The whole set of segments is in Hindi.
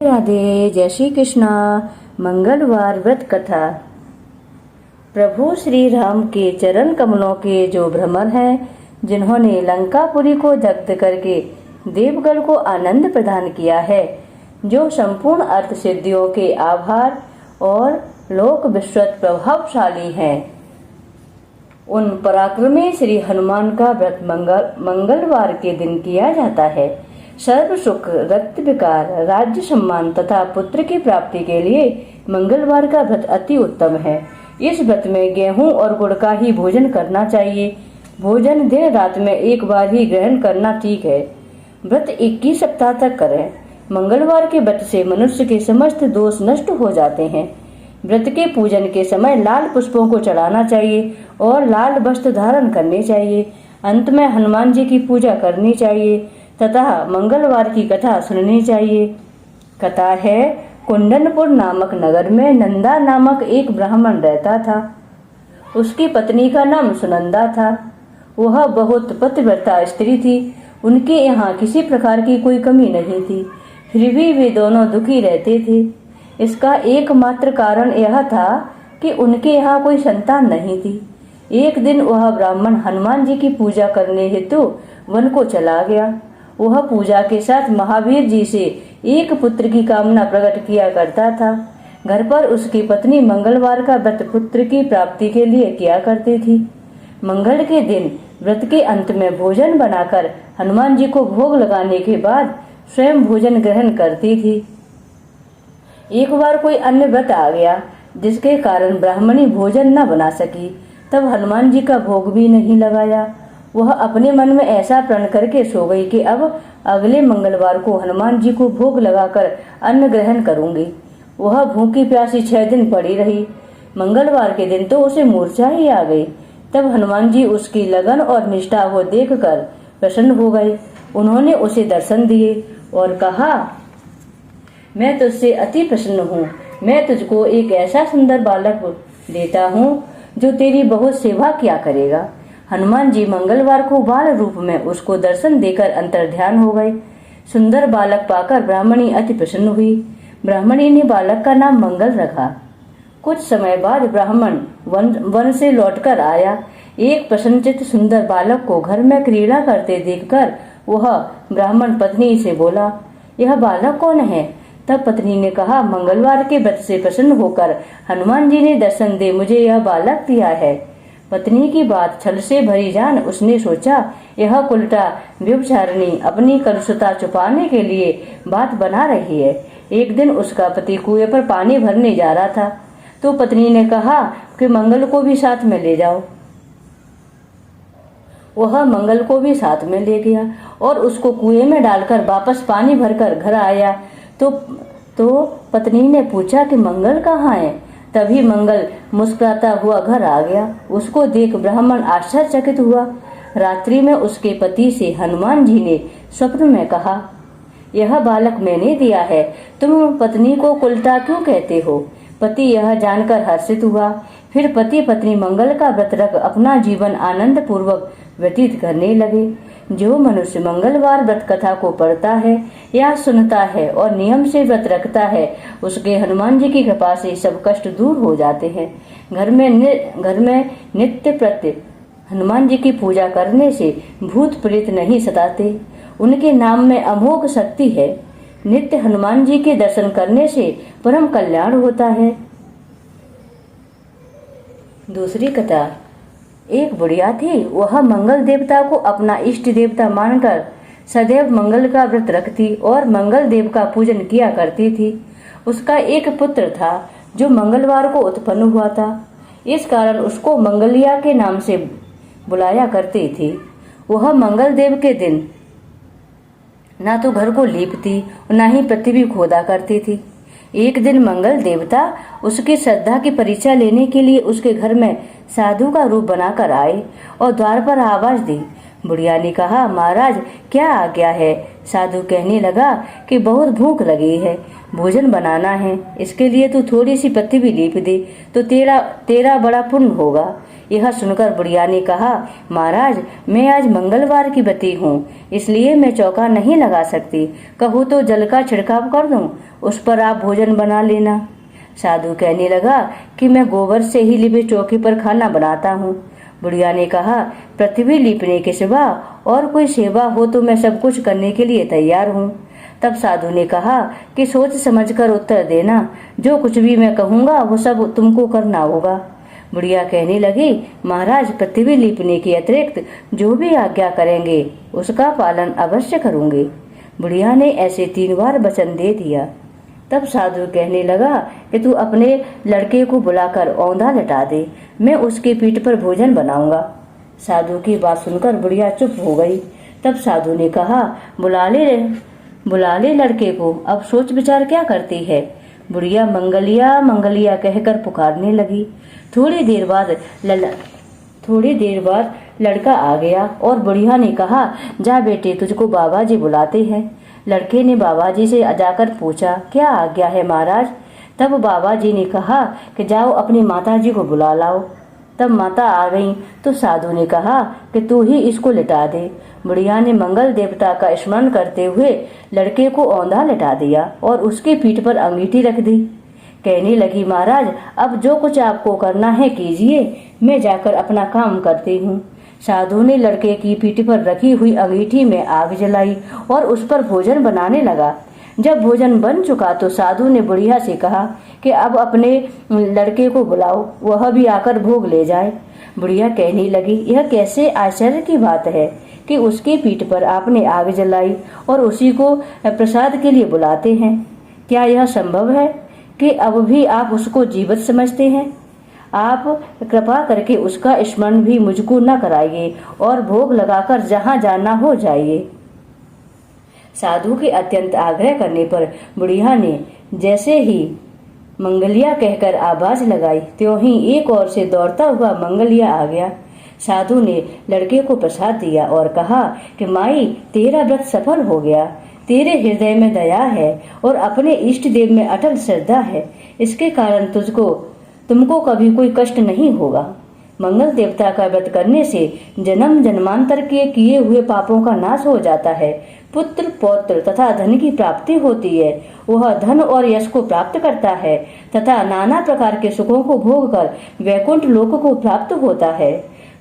राधे। जय श्री कृष्णा। मंगलवार व्रत कथा। प्रभु श्री राम के चरण कमलों के जो भ्रमर हैं, जिन्होंने लंकापुरी को दग्ध करके देवगढ़ को आनंद प्रदान किया है, जो संपूर्ण अर्थ सिद्धियों के आभार और लोक विश्वत प्रभावशाली हैं, उन पराक्रमी श्री हनुमान का व्रत मंगलवार के दिन किया जाता है। सर्व सुख, रक्त विकार, राज्य सम्मान तथा पुत्र की प्राप्ति के लिए मंगलवार का व्रत अति उत्तम है। इस व्रत में गेहूं और गुड़ का ही भोजन करना चाहिए। भोजन दिन रात में एक बार ही ग्रहण करना ठीक है। व्रत 21 सप्ताह तक करें। मंगलवार के व्रत से मनुष्य के समस्त दोष नष्ट हो जाते हैं। व्रत के पूजन के समय लाल पुष्पों को चढ़ाना चाहिए और लाल वस्त्र धारण करने चाहिए। अंत में हनुमान जी की पूजा करनी चाहिए तथा मंगलवार की कथा सुननी चाहिए। कथा है, कुंदनपुर नामक नगर में नंदा नामक एक ब्राह्मण रहता था। उसकी पत्नी का नाम सुनंदा था। वह बहुत पतिव्रता स्त्री थी। उनके यहाँ किसी प्रकार की कोई कमी नहीं थी, फिर भी वे दोनों दुखी रहते थे। इसका एकमात्र कारण यह था कि उनके यहाँ कोई संतान नहीं थी। एक दिन वह ब्राह्मण हनुमान जी की पूजा करने हेतु वन को चला गया। वह पूजा के साथ महावीर जी से एक पुत्र की कामना प्रकट किया करता था। घर पर उसकी पत्नी मंगलवार का व्रत पुत्र की प्राप्ति के लिए किया करती थी। मंगल के दिन व्रत के अंत में भोजन बनाकर हनुमान जी को भोग लगाने के बाद स्वयं भोजन ग्रहण करती थी। एक बार कोई अन्य व्रत आ गया, जिसके कारण ब्राह्मणी भोजन न बना सकी। तब हनुमान जी का भोग भी नहीं लगाया। वह अपने मन में ऐसा प्रण करके सो गई कि अब अगले मंगलवार को हनुमान जी को भोग लगाकर अन्न ग्रहण करूंगी। वह भूखी प्यासी 6 दिन पड़ी रही। मंगलवार के दिन तो उसे मूर्छा ही आ गई। तब हनुमान जी उसकी लगन और निष्ठा को देखकर प्रसन्न हो गए। उन्होंने उसे दर्शन दिए और कहा, मैं तुझसे अति प्रसन्न हूँ। मैं तुझको एक ऐसा सुंदर बालक देता हूँ जो तेरी बहुत सेवा किया करेगा। हनुमान जी मंगलवार को बाल रूप में उसको दर्शन देकर अंतर्ध्यान हो गए। सुंदर बालक पाकर ब्राह्मणी अति प्रसन्न हुई। ब्राह्मणी ने बालक का नाम मंगल रखा। कुछ समय बाद ब्राह्मण वन से लौटकर आया। एक प्रसन्नचित्त सुंदर बालक को घर में क्रीड़ा करते देखकर वह ब्राह्मण पत्नी से बोला, यह बालक कौन है? तब पत्नी ने कहा, मंगलवार के व्रत से प्रसन्न होकर हनुमान जी ने दर्शन दे मुझे यह बालक दिया है। पत्नी की बात छल से भरी जान उसने सोचा, यह कुलटा व्यभिचारिणी अपनी कलुषता छुपाने के लिए बात बना रही है। एक दिन उसका पति कुएं पर पानी भरने जा रहा था, तो पत्नी ने कहा कि मंगल को भी साथ में ले जाओ। वह मंगल को भी साथ में ले गया और उसको कुएं में डालकर वापस पानी भरकर घर आया। तो पत्नी ने पूछा कि मंगल कहाँ है? तभी मंगल मुस्कुराता हुआ घर आ गया। उसको देख ब्राह्मण आश्चर्यचकित हुआ। रात्रि में उसके पति से हनुमान जी ने स्वप्न में कहा, यह बालक मैंने दिया है, तुम पत्नी को कुलटा क्यों कहते हो? पति यह जानकर हर्षित हुआ। फिर पति पत्नी मंगल का व्रत रख अपना जीवन आनंद पूर्वक व्यतीत करने लगे। जो मनुष्य मंगलवार व्रत कथा को पढ़ता है या सुनता है और नियम से व्रत रखता है, उसके हनुमान जी की कृपा से सब कष्ट दूर हो जाते हैं। घर में नित्य प्रत्य हनुमान जी की पूजा करने से भूत प्रेत नहीं सताते। उनके नाम में अमोघ शक्ति है। नित्य हनुमान जी के दर्शन करने से परम कल्याण होता है। दूसरी कथा। एक बुढ़िया थी। वह मंगल देवता को अपना इष्ट देवता मानकर सदैव मंगल का व्रत रखती और मंगल देव का पूजन किया करती थी। उसका एक पुत्र था जो मंगलवार को उत्पन्न हुआ था। इस कारण उसको मंगलिया के नाम से बुलाया करती थी। वह मंगल देव के दिन ना तो घर को लीपती न ही पृथ्वी खोदा करती थी। एक दिन मंगल देवता उसकी श्रद्धा की परीक्षा लेने के लिए उसके घर में साधु का रूप बनाकर आए और द्वार पर आवाज दी। बुढ़िया ने कहा, महाराज क्या आज्ञा है? साधु कहने लगा कि बहुत भूख लगी है, भोजन बनाना है। इसके लिए तू थोड़ी सी पत्ती भी लीप दे तो तेरा बड़ा पुण्य होगा। यह सुनकर बुढ़िया ने कहा, महाराज मैं आज मंगलवार की बती हूँ, इसलिए मैं चौका नहीं लगा सकती। कहूँ तो जल का छिड़काव कर दूं, उस पर आप भोजन बना लेना। साधु कहने लगा कि मैं गोबर से ही लिपे चौके पर खाना बनाता हूँ। बुढ़िया ने कहा, पृथ्वी लीपने के सिवा और कोई सेवा हो तो मैं सब कुछ करने के लिए तैयार हूँ। तब साधु ने कहा कि सोच समझकर उत्तर देना, जो कुछ भी मैं कहूँगा वो सब तुमको करना होगा। बुढ़िया कहने लगी, महाराज पृथ्वी लीपने के अतिरिक्त जो भी आज्ञा करेंगे उसका पालन अवश्य करूंगी। बुढ़िया ने ऐसे 3 बार वचन दे दिया। तब साधु कहने लगा कि तू अपने लड़के को बुलाकर औंधा लटा दे, मैं उसकी पीठ पर भोजन बनाऊंगा। साधु की बात सुनकर बुढ़िया चुप हो गई। तब साधु ने कहा, बुला ले लड़के को, अब सोच विचार क्या करती है। बुढ़िया मंगलिया मंगलिया कहकर पुकारने लगी। थोड़ी देर बाद लड़का आ गया और बुढ़िया ने कहा, जा बेटे तुझको बाबा जी बुलाते हैं। लड़के ने बाबा जी से जाकर पूछा, क्या आज्ञा है महाराज। तब बाबा जी ने कहा कि जाओ अपनी माता जी को बुला लाओ। तब माता आ गई तो साधु ने कहा कि तू ही इसको लिटा दे। बुढ़िया ने मंगल देवता का स्मरण करते हुए लड़के को औंधा लिटा दिया और उसकी पीठ पर अंगीठी रख दी। कहने लगी, महाराज अब जो कुछ आपको करना है कीजिए, मैं जाकर अपना काम करती हूँ। साधु ने लड़के की पीठ पर रखी हुई अंगीठी में आग जलाई और उस पर भोजन बनाने लगा। जब भोजन बन चुका तो साधु ने बुढ़िया से कहा कि अब अपने लड़के को बुलाओ, वह भी आकर भोग ले जाए। बुढ़िया कहने लगी, यह कैसे आश्चर्य की बात है कि उसकी पीठ पर आपने आग जलाई और उसी को प्रसाद के लिए बुलाते हैं। क्या यह संभव है कि अब भी आप उसको जीवित समझते हैं? आप कृपा करके उसका स्मरण भी मुझको न कराइए और भोग लगाकर जहाँ जाना हो जाइए। साधु के अत्यंत आग्रह करने पर बुढ़िया ने जैसे ही मंगलिया कहकर आवाज लगाई, त्यों ही एक ओर से दौड़ता हुआ मंगलिया आ गया। साधु ने लड़के को प्रसाद दिया और कहा कि माई तेरा व्रत सफल हो गया, तेरे हृदय में दया है और अपने इष्ट देव में अटल श्रद्धा है, इसके कारण तुमको कभी कोई कष्ट नहीं होगा। मंगल देवता का व्रत करने से जन्म जन्मांतर के किए हुए पापों का नाश हो जाता है, पुत्र पौत्र तथा धन की प्राप्ति होती है। वह धन और यश को प्राप्त करता है तथा नाना प्रकार के सुखों को भोग कर वैकुंठ लोक को प्राप्त होता है।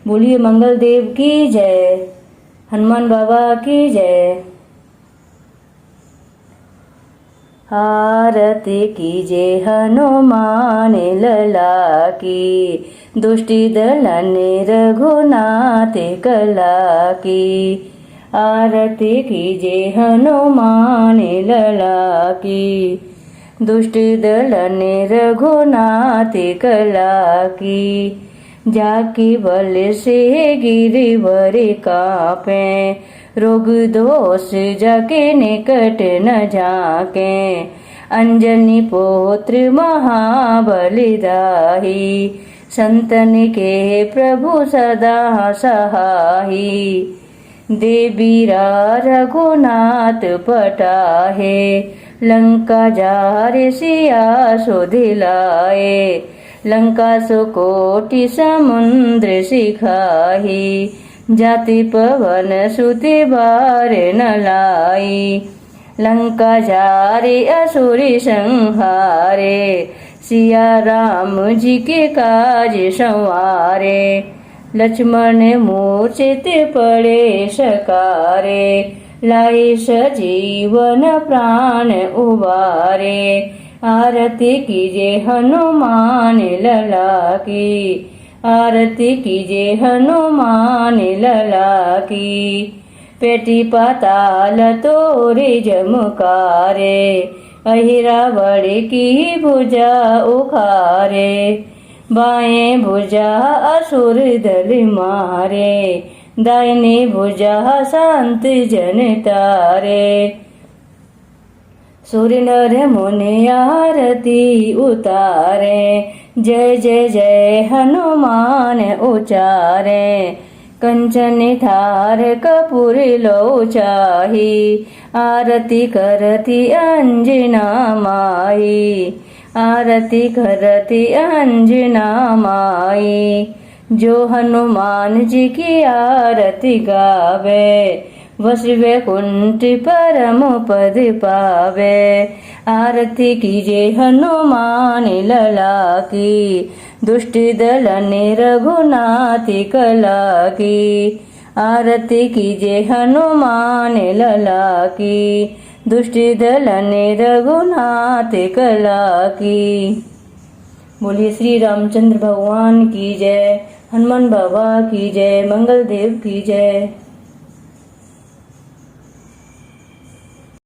बोलिए मंगल देव की जय, हनुमान बाबा की जय। आरती कीजिए हनुमान लला की, दुष्टि दलन रघुनाथ कला की। आरती कीजिए हनुमान लला की, दुष्टि दलन रघुनाथ कला की। जाकी बल से गिरिवर कांपे, रोग दोष जाके निकट न जाके। अंजनी पुत्र महाबली दाही, संतन के प्रभु सदा सहाही। देवीरा रघुनाथ पटाहे, लंका जारे सिया सुधिलाए। लंका सुकोटि समुद्र सिखाही, जाति पवन सुति बार न लाई। लंका जारे असुरी संहारे, सिया राम जी के काज संवारे। लक्ष्मण मूर्छित पड़े सकारे, लाए सजीवन प्राण उबारे। आरती कीजिए हनुमान लला की, आरती कीजिए हनुमान लला की। पेटी पाताल तोरे जमकारे, अहिरावण की भुजा उखारे। बाएं भुजा असुर दल मारे, दाहिने भुजा संत जन तारे। सूर्य नर मुनि आरती उतारे, जय जय जय हनुमान उचारे। कंचन थार कपूर लो चाही, आरती करती अंजना माई, आरती करती अंजना माई। जो हनुमान जी की आरती गावे, वस वैकुंठ परम पद पावे। आरती कीजे हनुमान लला की, दुष्ट दलन रघुनाथ कला की। आरती कीजे हनुमान लला की, दुष्ट दलन रघुनाथ कला की। बोलिए श्री रामचंद्र भगवान की जय, हनुमान बाबा की जय, मंगल देव की जय।